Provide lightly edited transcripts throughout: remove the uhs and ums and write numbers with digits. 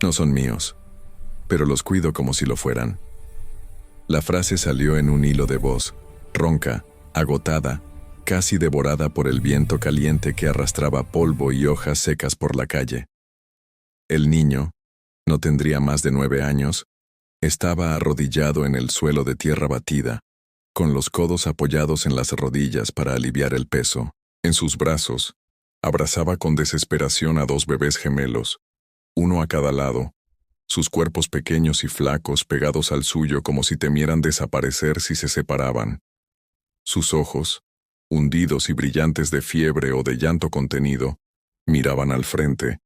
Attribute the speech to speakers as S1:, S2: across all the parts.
S1: No son míos, pero los cuido como si lo fueran. La frase salió en un hilo de voz, ronca, agotada, casi devorada por el viento caliente que arrastraba polvo y hojas secas por la calle. El niño, no tendría más de 9 años, estaba arrodillado en el suelo de tierra batida, con los codos apoyados en las rodillas para aliviar el peso. En sus brazos, abrazaba con desesperación a 2 bebés gemelos, uno a cada lado, sus cuerpos pequeños y flacos pegados al suyo como si temieran desaparecer si se separaban. Sus ojos, hundidos y brillantes de fiebre o de llanto contenido, miraban al frente,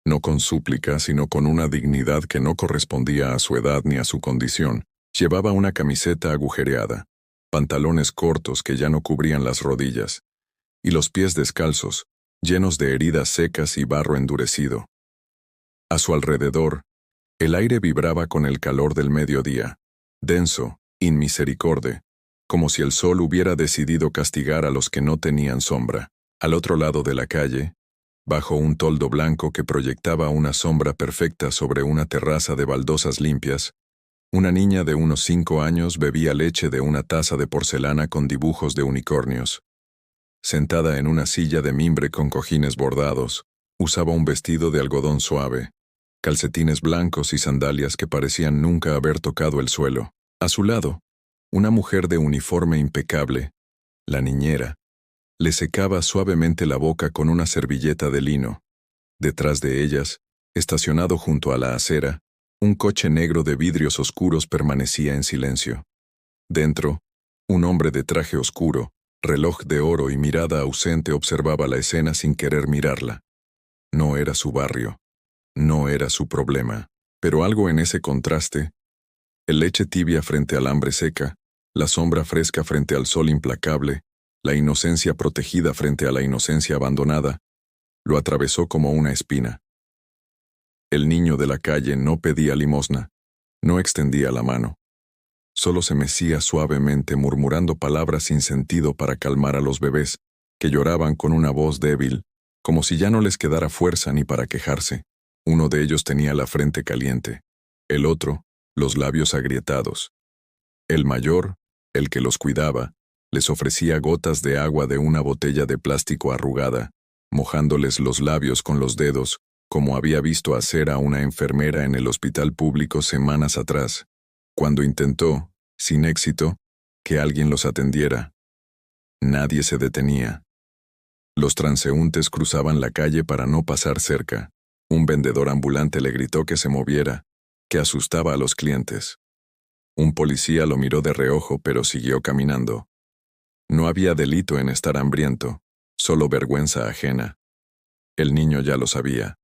S1: no con súplica, sino con una dignidad que no correspondía a su edad ni a su condición. Llevaba una camiseta agujereada, pantalones cortos que ya no cubrían las rodillas, y los pies descalzos, llenos de heridas secas y barro endurecido. A su alrededor, el aire vibraba con el calor del mediodía, denso, inmisericorde, como si el sol hubiera decidido castigar a los que no tenían sombra. Al otro lado de la calle, bajo un toldo blanco que proyectaba una sombra perfecta sobre una terraza de baldosas limpias, una niña de unos 5 años bebía leche de una taza de porcelana con dibujos de unicornios. Sentada en una silla de mimbre con cojines bordados, usaba un vestido de algodón suave, calcetines blancos y sandalias que parecían nunca haber tocado el suelo. A su lado, una mujer de uniforme impecable, la niñera, le secaba suavemente la boca con una servilleta de lino. Detrás de ellas, estacionado junto a la acera, un coche negro de vidrios oscuros permanecía en silencio. Dentro, un hombre de traje oscuro, reloj de oro y mirada ausente observaba la escena sin querer mirarla. No era su barrio. No era su problema. Pero algo en ese contraste, el leche tibia frente al hambre seca, la sombra fresca frente al sol implacable, la inocencia protegida frente a la inocencia abandonada, lo atravesó como una espina. El niño de la calle no pedía limosna, no extendía la mano. Solo se mecía suavemente murmurando palabras sin sentido para calmar a los bebés, que lloraban con una voz débil, como si ya no les quedara fuerza ni para quejarse. Uno de ellos tenía la frente caliente, el otro, los labios agrietados. El mayor, el que los cuidaba, les ofrecía gotas de agua de una botella de plástico arrugada, mojándoles los labios con los dedos, como había visto hacer a una enfermera en el hospital público semanas atrás, cuando intentó, sin éxito, que alguien los atendiera. Nadie se detenía. Los transeúntes cruzaban la calle para no pasar cerca. Un vendedor ambulante le gritó que se moviera, que asustaba a los clientes. Un policía lo miró de reojo, pero siguió caminando. No había delito en estar hambriento, solo vergüenza ajena. El niño ya lo sabía.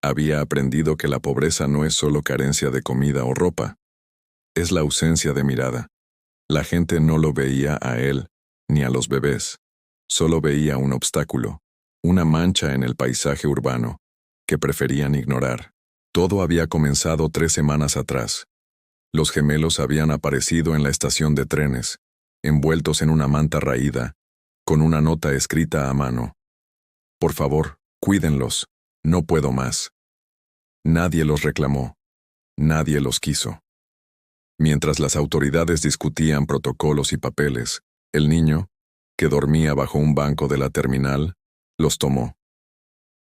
S1: Había aprendido que la pobreza no es solo carencia de comida o ropa. Es la ausencia de mirada. La gente no lo veía a él, ni a los bebés. Solo veía un obstáculo, una mancha en el paisaje urbano, que preferían ignorar. Todo había comenzado 3 semanas atrás. Los gemelos habían aparecido en la estación de trenes, envueltos en una manta raída, con una nota escrita a mano. Por favor, cuídenlos, no puedo más. Nadie los reclamó. Nadie los quiso. Mientras las autoridades discutían protocolos y papeles, el niño, que dormía bajo un banco de la terminal, los tomó.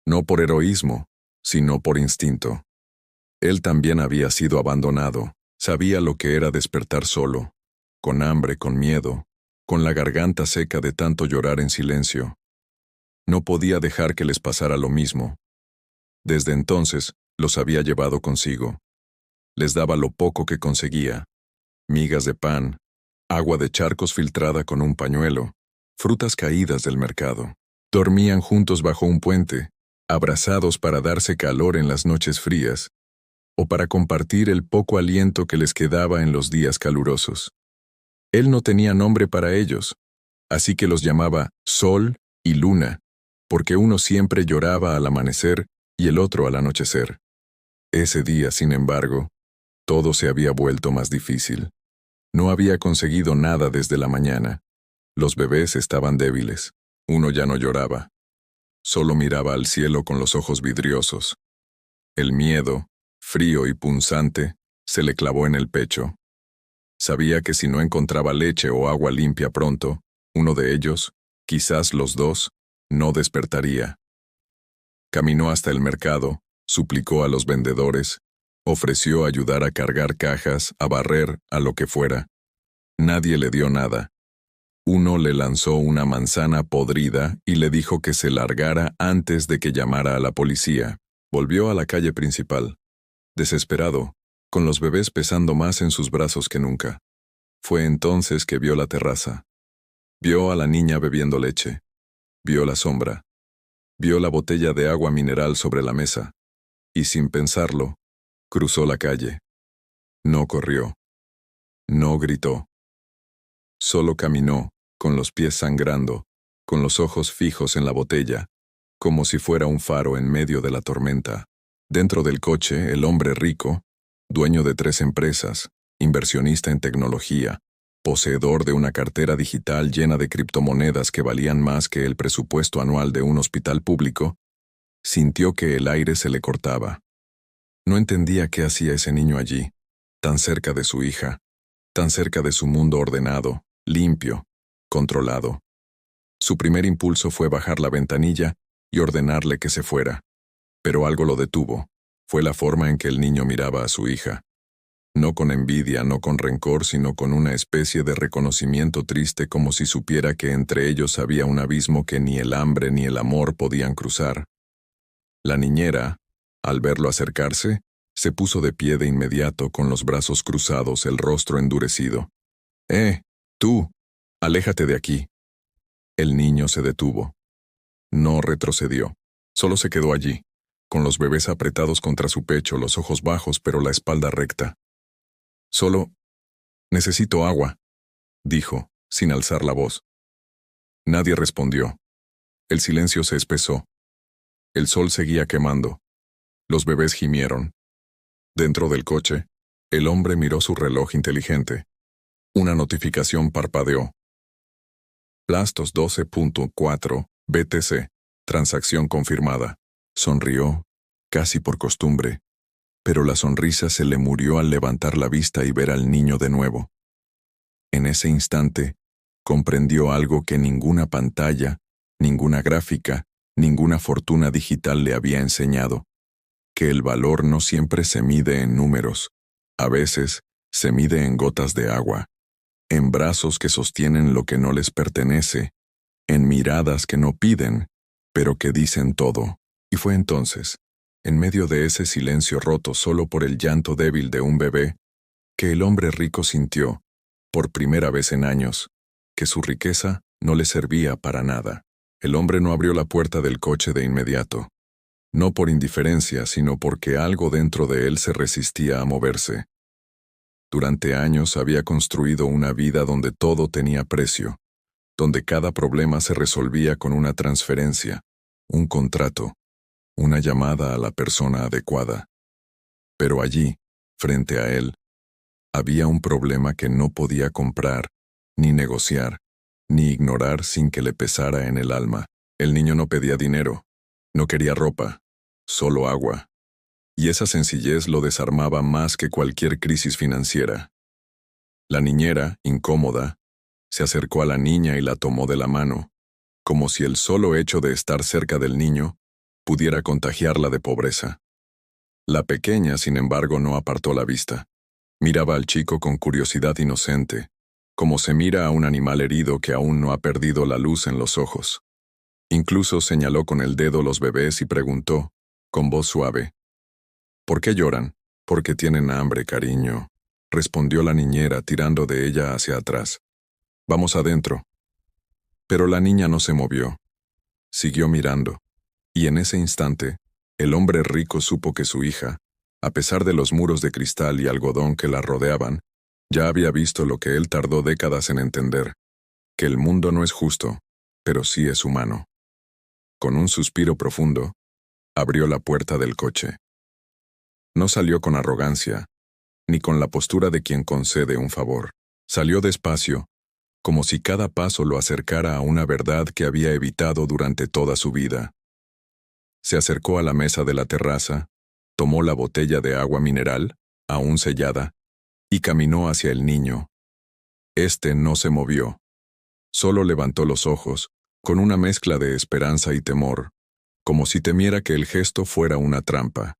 S1: No por heroísmo, sino por instinto. Él también había sido abandonado, sabía lo que era despertar solo, con hambre, con miedo, con la garganta seca de tanto llorar en silencio. No podía dejar que les pasara lo mismo. Desde entonces, los había llevado consigo. Les daba lo poco que conseguía: migas de pan, agua de charcos filtrada con un pañuelo, frutas caídas del mercado. Dormían juntos bajo un puente, abrazados para darse calor en las noches frías, o para compartir el poco aliento que les quedaba en los días calurosos. Él no tenía nombre para ellos, así que los llamaba Sol y Luna, porque uno siempre lloraba al amanecer y el otro al anochecer. Ese día, sin embargo, todo se había vuelto más difícil. No había conseguido nada desde la mañana. Los bebés estaban débiles. Uno ya no lloraba. Solo miraba al cielo con los ojos vidriosos. El miedo, frío y punzante, se le clavó en el pecho. Sabía que si no encontraba leche o agua limpia pronto, uno de ellos, quizás los dos, no despertaría. Caminó hasta el mercado, suplicó a los vendedores, ofreció ayudar a cargar cajas, a barrer, a lo que fuera. Nadie le dio nada. Uno le lanzó una manzana podrida y le dijo que se largara antes de que llamara a la policía. Volvió a la calle principal, desesperado, con los bebés pesando más en sus brazos que nunca. Fue entonces que vio la terraza. Vio a la niña bebiendo leche. Vio la sombra. Vio la botella de agua mineral sobre la mesa. Y sin pensarlo, cruzó la calle. No corrió. No gritó. Solo caminó, con los pies sangrando, con los ojos fijos en la botella, como si fuera un faro en medio de la tormenta. Dentro del coche, el hombre rico, dueño de 3 empresas, inversionista en tecnología, poseedor de una cartera digital llena de criptomonedas que valían más que el presupuesto anual de un hospital público, sintió que el aire se le cortaba. No entendía qué hacía ese niño allí, tan cerca de su hija, tan cerca de su mundo ordenado, limpio, controlado. Su primer impulso fue bajar la ventanilla y ordenarle que se fuera. Pero algo lo detuvo. Fue la forma en que el niño miraba a su hija. No con envidia, no con rencor, sino con una especie de reconocimiento triste, como si supiera que entre ellos había un abismo que ni el hambre ni el amor podían cruzar. La niñera, al verlo acercarse, se puso de pie de inmediato con los brazos cruzados, el rostro endurecido. Tú, aléjate de aquí. El niño se detuvo. No retrocedió. Solo se quedó allí, con los bebés apretados contra su pecho, los ojos bajos pero la espalda recta. Solo, necesito agua, dijo, sin alzar la voz. Nadie respondió. El silencio se espesó. El sol seguía quemando. Los bebés gimieron. Dentro del coche, el hombre miró su reloj inteligente. Una notificación parpadeó. Plastos 12.4, BTC, transacción confirmada. Sonrió, casi por costumbre, pero la sonrisa se le murió al levantar la vista y ver al niño de nuevo. En ese instante, comprendió algo que ninguna pantalla, ninguna gráfica, ninguna fortuna digital le había enseñado, que el valor no siempre se mide en números, a veces se mide en gotas de agua, en brazos que sostienen lo que no les pertenece, en miradas que no piden, pero que dicen todo. Y fue entonces, en medio de ese silencio roto solo por el llanto débil de un bebé, que el hombre rico sintió, por primera vez en años, que su riqueza no le servía para nada. El hombre no abrió la puerta del coche de inmediato, no por indiferencia, sino porque algo dentro de él se resistía a moverse. Durante años había construido una vida donde todo tenía precio, donde cada problema se resolvía con una transferencia, un contrato, una llamada a la persona adecuada. Pero allí, frente a él, había un problema que no podía comprar, ni negociar, ni ignorar sin que le pesara en el alma. El niño no pedía dinero, no quería ropa, solo agua. Y esa sencillez lo desarmaba más que cualquier crisis financiera. La niñera, incómoda, se acercó a la niña y la tomó de la mano, como si el solo hecho de estar cerca del niño pudiera contagiarla de pobreza. La pequeña, sin embargo, no apartó la vista. Miraba al chico con curiosidad inocente, como se mira a un animal herido que aún no ha perdido la luz en los ojos. Incluso señaló con el dedo los bebés y preguntó, con voz suave, ¿por qué lloran? Porque tienen hambre, cariño, respondió la niñera tirando de ella hacia atrás. Vamos adentro. Pero la niña no se movió. Siguió mirando. Y en ese instante, el hombre rico supo que su hija, a pesar de los muros de cristal y algodón que la rodeaban, ya había visto lo que él tardó décadas en entender, que el mundo no es justo, pero sí es humano. Con un suspiro profundo, abrió la puerta del coche. No salió con arrogancia, ni con la postura de quien concede un favor. Salió despacio, como si cada paso lo acercara a una verdad que había evitado durante toda su vida. Se acercó a la mesa de la terraza, Tomó la botella de agua mineral, aún sellada, y caminó hacia el niño. Este no se movió. Solo levantó los ojos, con una mezcla de esperanza y temor, como si temiera que el gesto fuera una trampa.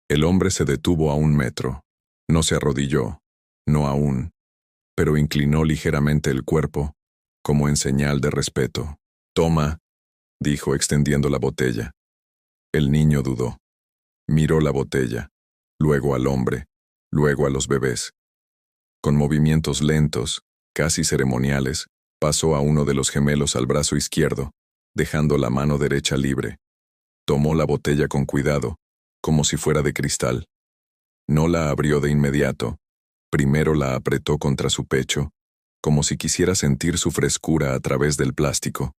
S1: El hombre se detuvo a 1 metro. No se arrodilló, no aún, pero inclinó ligeramente el cuerpo, como en señal de respeto. «Toma», dijo extendiendo la botella. El niño dudó. Miró la botella, luego al hombre, luego a los bebés. Con movimientos lentos, casi ceremoniales, pasó a uno de los gemelos al brazo izquierdo, dejando la mano derecha libre. Tomó la botella con cuidado, como si fuera de cristal. No la abrió de inmediato. Primero la apretó contra su pecho, como si quisiera sentir su frescura a través del plástico.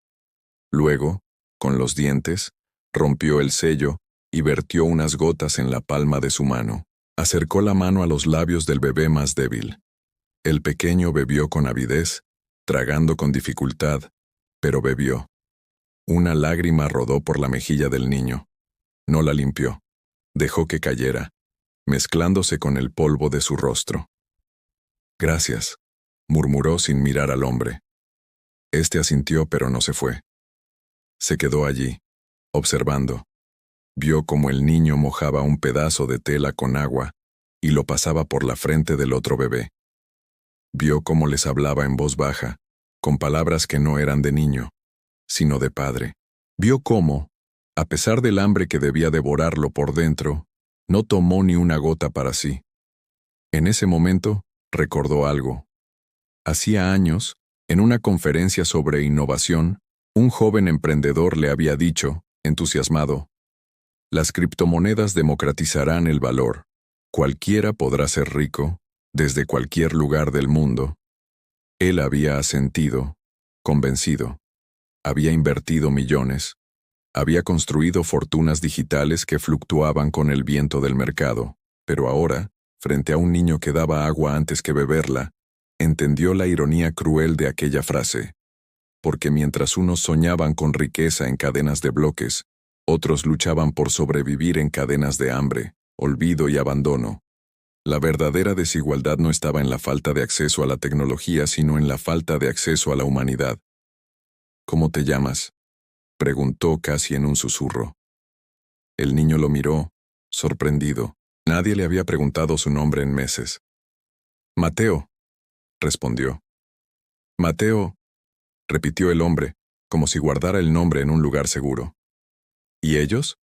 S1: Luego, con los dientes, rompió el sello y vertió unas gotas en la palma de su mano. Acercó la mano a los labios del bebé más débil. El pequeño bebió con avidez, tragando con dificultad, pero bebió. Una lágrima rodó por la mejilla del niño. No la limpió. Dejó que cayera, mezclándose con el polvo de su rostro. «Gracias», murmuró sin mirar al hombre. Este asintió, pero no se fue. Se quedó allí, observando. Vio cómo el niño mojaba un pedazo de tela con agua y lo pasaba por la frente del otro bebé. Vio cómo les hablaba en voz baja, con palabras que no eran de niño, sino de padre. Vio cómo, a pesar del hambre que debía devorarlo por dentro, no tomó ni una gota para sí. En ese momento, recordó algo. Hacía años, en una conferencia sobre innovación, un joven emprendedor le había dicho, entusiasmado: «Las criptomonedas democratizarán el valor. Cualquiera podrá ser rico, desde cualquier lugar del mundo». Él había asentido, convencido. Había invertido millones. Había construido fortunas digitales que fluctuaban con el viento del mercado, pero ahora, frente a un niño que daba agua antes que beberla, entendió la ironía cruel de aquella frase. Porque mientras unos soñaban con riqueza en cadenas de bloques, otros luchaban por sobrevivir en cadenas de hambre, olvido y abandono. La verdadera desigualdad no estaba en la falta de acceso a la tecnología, sino en la falta de acceso a la humanidad. «¿Cómo te llamas?», preguntó casi en un susurro. El niño lo miró, sorprendido. Nadie le había preguntado su nombre en meses. «Mateo», respondió. «Mateo», repitió el hombre, como si guardara el nombre en un lugar seguro. «¿Y ellos?»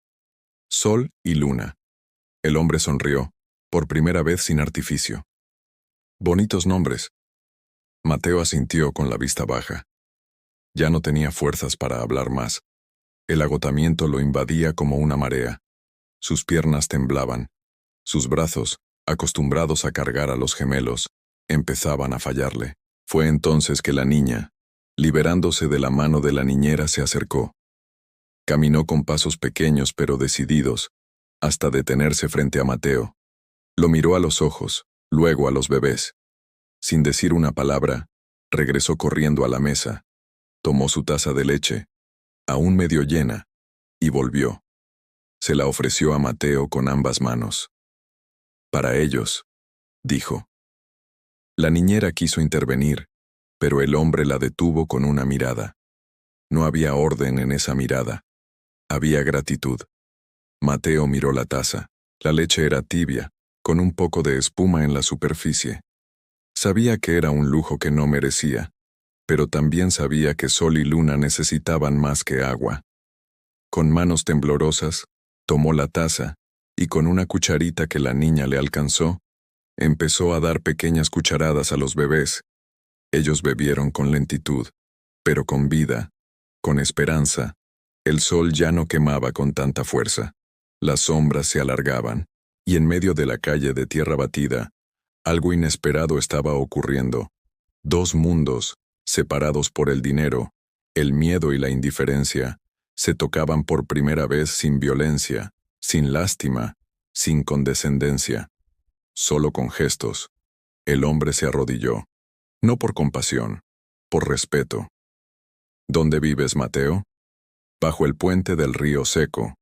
S1: «Sol y Luna». El hombre sonrió, por primera vez sin artificio. «Bonitos nombres». Mateo asintió con la vista baja. Ya no tenía fuerzas para hablar más. El agotamiento lo invadía como una marea. Sus piernas temblaban. Sus brazos, acostumbrados a cargar a los gemelos, empezaban a fallarle. Fue entonces que la niña, liberándose de la mano de la niñera, se acercó. Caminó con pasos pequeños pero decididos, hasta detenerse frente a Mateo. Lo miró a los ojos, luego a los bebés. Sin decir una palabra, regresó corriendo a la mesa. Tomó su taza de leche, aún medio llena, y volvió. Se la ofreció a Mateo con ambas manos. «Para ellos», dijo. La niñera quiso intervenir, pero el hombre la detuvo con una mirada. No había orden en esa mirada. Había gratitud. Mateo miró la taza. La leche era tibia, con un poco de espuma en la superficie. Sabía que era un lujo que no merecía, pero también sabía que Sol y Luna necesitaban más que agua. Con manos temblorosas, tomó la taza y con una cucharita que la niña le alcanzó, empezó a dar pequeñas cucharadas a los bebés. Ellos bebieron con lentitud, pero con vida, con esperanza. El sol ya no quemaba con tanta fuerza. Las sombras se alargaban, y en medio de la calle de tierra batida, algo inesperado estaba ocurriendo. Dos mundos, separados por el dinero, el miedo y la indiferencia, se tocaban por primera vez sin violencia, sin lástima, sin condescendencia. Solo con gestos. El hombre se arrodilló. No por compasión, por respeto. «¿Dónde vives, Mateo?» «Bajo el puente del río Seco»,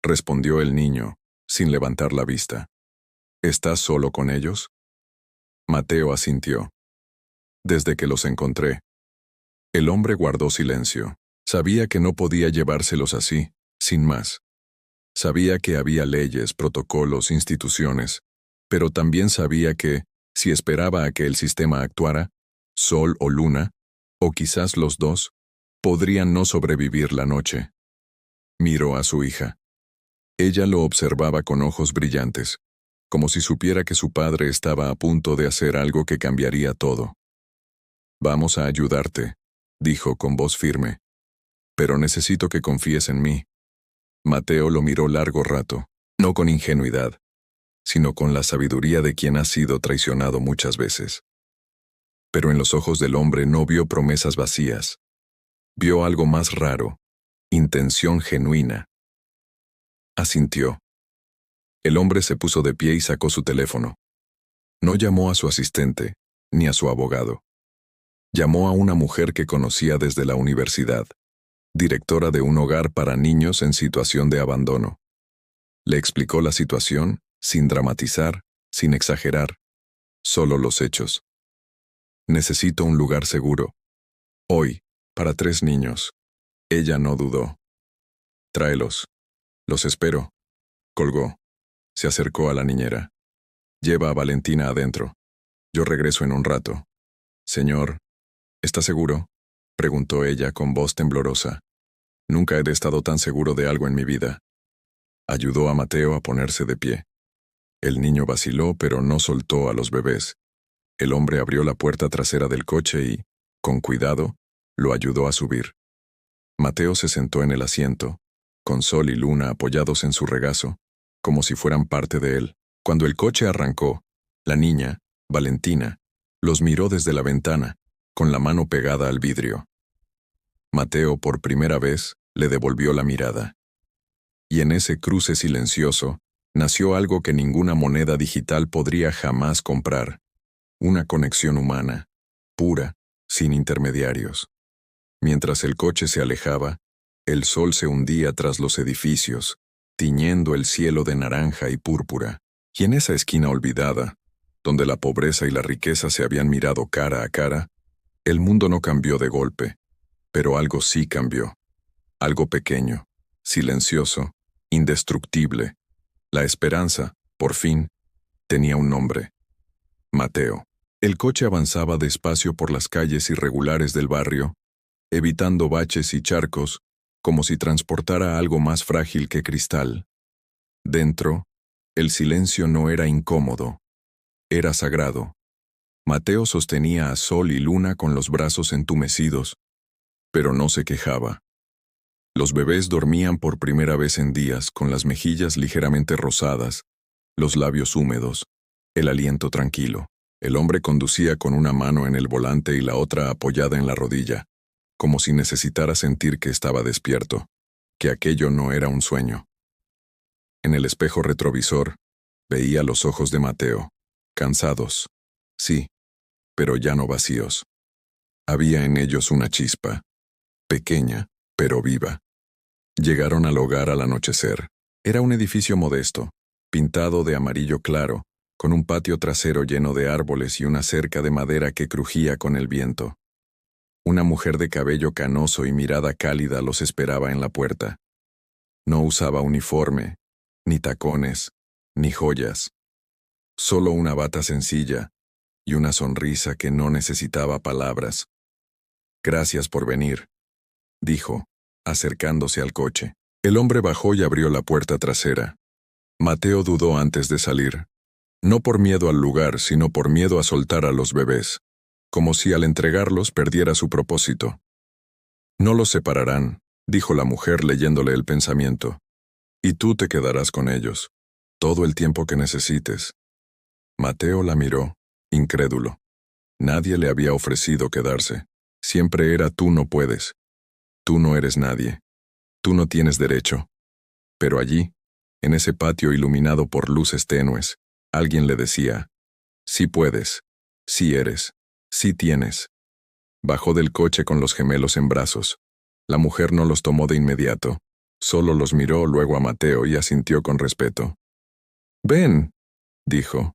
S1: respondió el niño, sin levantar la vista. ¿Estás solo con ellos? Mateo asintió. Desde que los encontré. El hombre guardó silencio. Sabía que no podía llevárselos así, sin más. Sabía que había leyes, protocolos, instituciones, pero también sabía que, si esperaba a que el sistema actuara, Sol o Luna, o quizás los dos, podrían no sobrevivir la noche. Miró a su hija. Ella lo observaba con ojos brillantes, como si supiera que su padre estaba a punto de hacer algo que cambiaría todo. «Vamos a ayudarte», dijo con voz firme. «Pero necesito que confíes en mí». Mateo lo miró largo rato, no con ingenuidad, sino con la sabiduría de quien ha sido traicionado muchas veces. Pero en los ojos del hombre no vio promesas vacías. Vio algo más raro, intención genuina. Asintió. El hombre se puso de pie y sacó su teléfono. No llamó a su asistente, ni a su abogado. Llamó a una mujer que conocía desde la universidad, directora de un hogar para niños en situación de abandono. Le explicó la situación, sin dramatizar, sin exagerar, solo los hechos. «Necesito un lugar seguro. Hoy, para 3 niños». Ella no dudó. «Tráelos. Los espero». Colgó. Se acercó a la niñera. «Lleva a Valentina adentro. Yo regreso en un rato». «Señor, ¿está seguro?», preguntó ella con voz temblorosa. «Nunca he estado tan seguro de algo en mi vida». Ayudó a Mateo a ponerse de pie. El niño vaciló, pero no soltó a los bebés. El hombre abrió la puerta trasera del coche y, con cuidado, lo ayudó a subir. Mateo se sentó en el asiento, con Sol y Luna apoyados en su regazo, como si fueran parte de él. Cuando el coche arrancó, la niña, Valentina, los miró desde la ventana, con la mano pegada al vidrio. Mateo, por primera vez, le devolvió la mirada. Y en ese cruce silencioso, nació algo que ninguna moneda digital podría jamás comprar. Una conexión humana, pura, sin intermediarios. Mientras el coche se alejaba, el sol se hundía tras los edificios, tiñendo el cielo de naranja y púrpura. Y en esa esquina olvidada, donde la pobreza y la riqueza se habían mirado cara a cara, el mundo no cambió de golpe, pero algo sí cambió. Algo pequeño, silencioso, indestructible. La esperanza, por fin, tenía un nombre. Mateo. El coche avanzaba despacio por las calles irregulares del barrio, evitando baches y charcos, como si transportara algo más frágil que cristal. Dentro, el silencio no era incómodo, era sagrado. Mateo sostenía a Sol y Luna con los brazos entumecidos, pero no se quejaba. Los bebés dormían por primera vez en días, con las mejillas ligeramente rosadas, los labios húmedos, el aliento tranquilo. El hombre conducía con una mano en el volante y la otra apoyada en la rodilla, como si necesitara sentir que estaba despierto, que aquello no era un sueño. En el espejo retrovisor, veía los ojos de Mateo, cansados, sí, pero ya no vacíos. Había en ellos una chispa, pequeña, pero viva. Llegaron al hogar al anochecer. Era un edificio modesto, pintado de amarillo claro, con un patio trasero lleno de árboles y una cerca de madera que crujía con el viento. Una mujer de cabello canoso y mirada cálida los esperaba en la puerta. No usaba uniforme, ni tacones, ni joyas. Solo una bata sencilla y una sonrisa que no necesitaba palabras. «Gracias por venir», dijo, acercándose al coche. El hombre bajó y abrió la puerta trasera. Mateo dudó antes de salir. No por miedo al lugar, sino por miedo a soltar a los bebés, como si al entregarlos perdiera su propósito. «No los separarán», dijo la mujer leyéndole el pensamiento. «Y tú te quedarás con ellos, todo el tiempo que necesites». Mateo la miró, incrédulo. Nadie le había ofrecido quedarse. Siempre era «tú no puedes». Tú no eres nadie. Tú no tienes derecho. Pero allí, en ese patio iluminado por luces tenues, alguien le decía, «Sí puedes, sí eres, sí tienes». Bajó del coche con los gemelos en brazos. La mujer no los tomó de inmediato. Solo los miró luego a Mateo y asintió con respeto. Ven, dijo.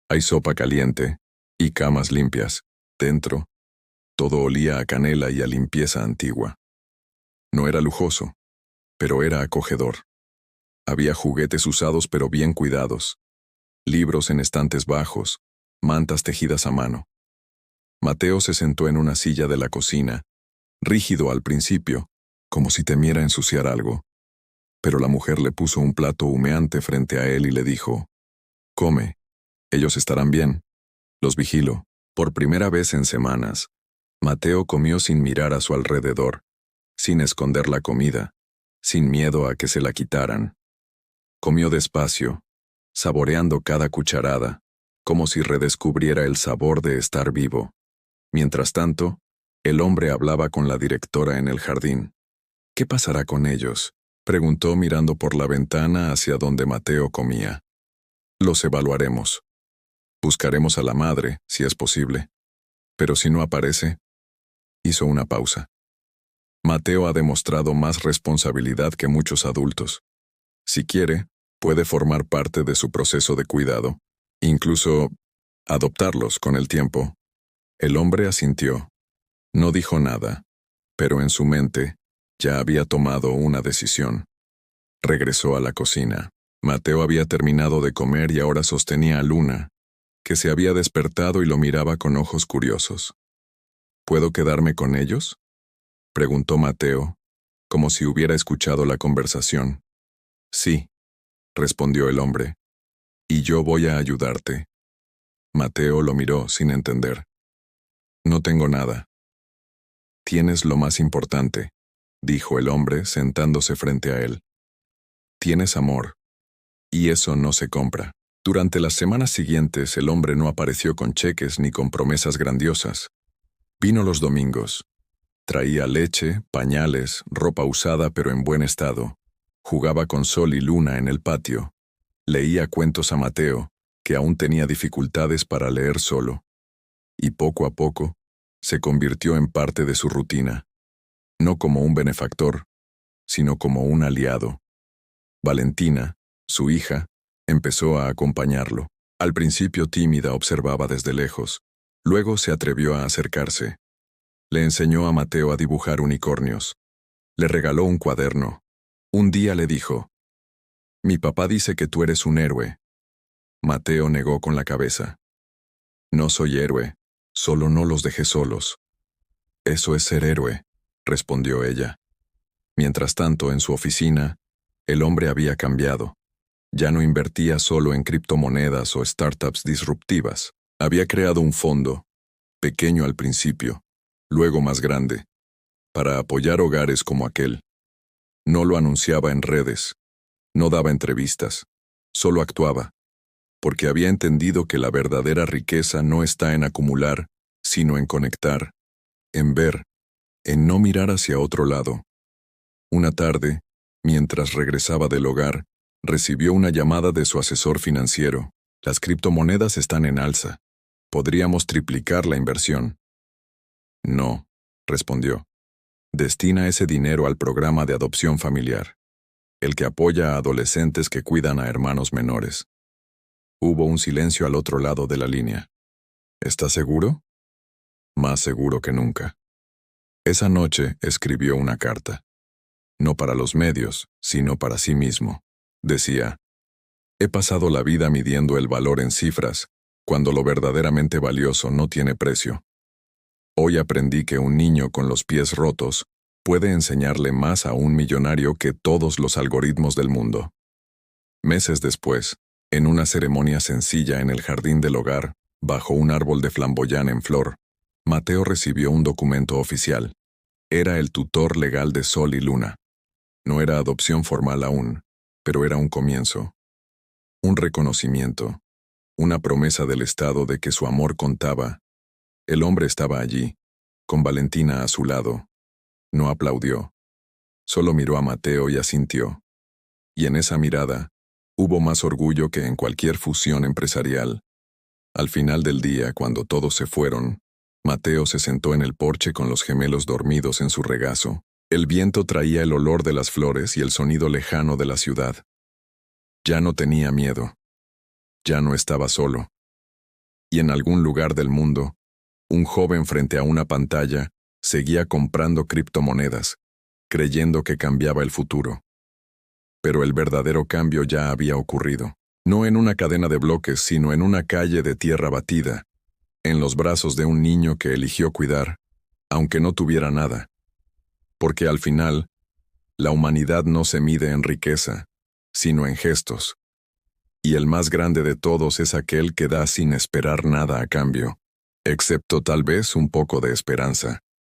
S1: Hay sopa caliente y camas limpias. Dentro, todo olía a canela y a limpieza antigua. No era lujoso, pero era acogedor. Había juguetes usados pero bien cuidados, libros en estantes bajos, mantas tejidas a mano. Mateo se sentó en una silla de la cocina, rígido al principio, como si temiera ensuciar algo. Pero la mujer le puso un plato humeante frente a él y le dijo: «Come, ellos estarán bien. Los vigilo». Por primera vez en semanas, Mateo comió sin mirar a su alrededor, sin esconder la comida, sin miedo a que se la quitaran. Comió despacio, saboreando cada cucharada, como si redescubriera el sabor de estar vivo. Mientras tanto, el hombre hablaba con la directora en el jardín. «¿Qué pasará con ellos?», preguntó mirando por la ventana hacia donde Mateo comía. «Los evaluaremos. Buscaremos a la madre, si es posible. Pero si no aparece…» Hizo una pausa. «Mateo ha demostrado más responsabilidad que muchos adultos. Si quiere, puede formar parte de su proceso de cuidado, incluso adoptarlos con el tiempo». El hombre asintió. No dijo nada, pero en su mente ya había tomado una decisión. Regresó a la cocina. Mateo había terminado de comer y ahora sostenía a Luna, que se había despertado y lo miraba con ojos curiosos. «¿Puedo quedarme con ellos?», preguntó Mateo, como si hubiera escuchado la conversación. «Sí», respondió el hombre, «y yo voy a ayudarte». Mateo lo miró sin entender. «No tengo nada». «Tienes lo más importante», dijo el hombre sentándose frente a él. «Tienes amor. Y eso no se compra». Durante las semanas siguientes el hombre no apareció con cheques ni con promesas grandiosas. Vino los domingos. Traía leche, pañales, ropa usada pero en buen estado. Jugaba con Sol y Luna en el patio. Leía cuentos a Mateo, que aún tenía dificultades para leer solo. Y poco a poco, se convirtió en parte de su rutina. No como un benefactor, sino como un aliado. Valentina, su hija, empezó a acompañarlo. Al principio tímida observaba desde lejos. Luego se atrevió a acercarse. Le enseñó a Mateo a dibujar unicornios. Le regaló un cuaderno. Un día le dijo: «Mi papá dice que tú eres un héroe». Mateo negó con la cabeza. «No soy héroe, solo no los dejé solos». «Eso es ser héroe», respondió ella. Mientras tanto, en su oficina, el hombre había cambiado. Ya no invertía solo en criptomonedas o startups disruptivas. Había creado un fondo, pequeño al principio, luego más grande, para apoyar hogares como aquel. No lo anunciaba en redes, no daba entrevistas, solo actuaba, porque había entendido que la verdadera riqueza no está en acumular, sino en conectar, en ver, en no mirar hacia otro lado. Una tarde, mientras regresaba del hogar, recibió una llamada de su asesor financiero. «Las criptomonedas están en alza. Podríamos triplicar la inversión». «No», respondió. «Destina ese dinero al programa de adopción familiar, el que apoya a adolescentes que cuidan a hermanos menores». Hubo un silencio al otro lado de la línea. «¿Estás seguro?». «Más seguro que nunca». Esa noche escribió una carta. No para los medios, sino para sí mismo. Decía: «He pasado la vida midiendo el valor en cifras, cuando lo verdaderamente valioso no tiene precio. Hoy aprendí que un niño con los pies rotos puede enseñarle más a un millonario que todos los algoritmos del mundo». Meses después, en una ceremonia sencilla en el jardín del hogar, bajo un árbol de flamboyán en flor, Mateo recibió un documento oficial. Era el tutor legal de Sol y Luna. No era adopción formal aún, pero era un comienzo. Un reconocimiento, una promesa del Estado de que su amor contaba. El hombre estaba allí, con Valentina a su lado. No aplaudió. Solo miró a Mateo y asintió. Y en esa mirada, hubo más orgullo que en cualquier fusión empresarial. Al final del día, cuando todos se fueron, Mateo se sentó en el porche con los gemelos dormidos en su regazo. El viento traía el olor de las flores y el sonido lejano de la ciudad. Ya no tenía miedo. ya no estaba solo. Y en algún lugar del mundo, un joven frente a una pantalla seguía comprando criptomonedas, creyendo que cambiaba el futuro. Pero el verdadero cambio ya había ocurrido, no en una cadena de bloques, sino en una calle de tierra batida, en los brazos de un niño que eligió cuidar, aunque no tuviera nada. Porque al final, la humanidad no se mide en riqueza, sino en gestos. Y el más grande de todos es aquel que da sin esperar nada a cambio, excepto tal vez un poco de esperanza.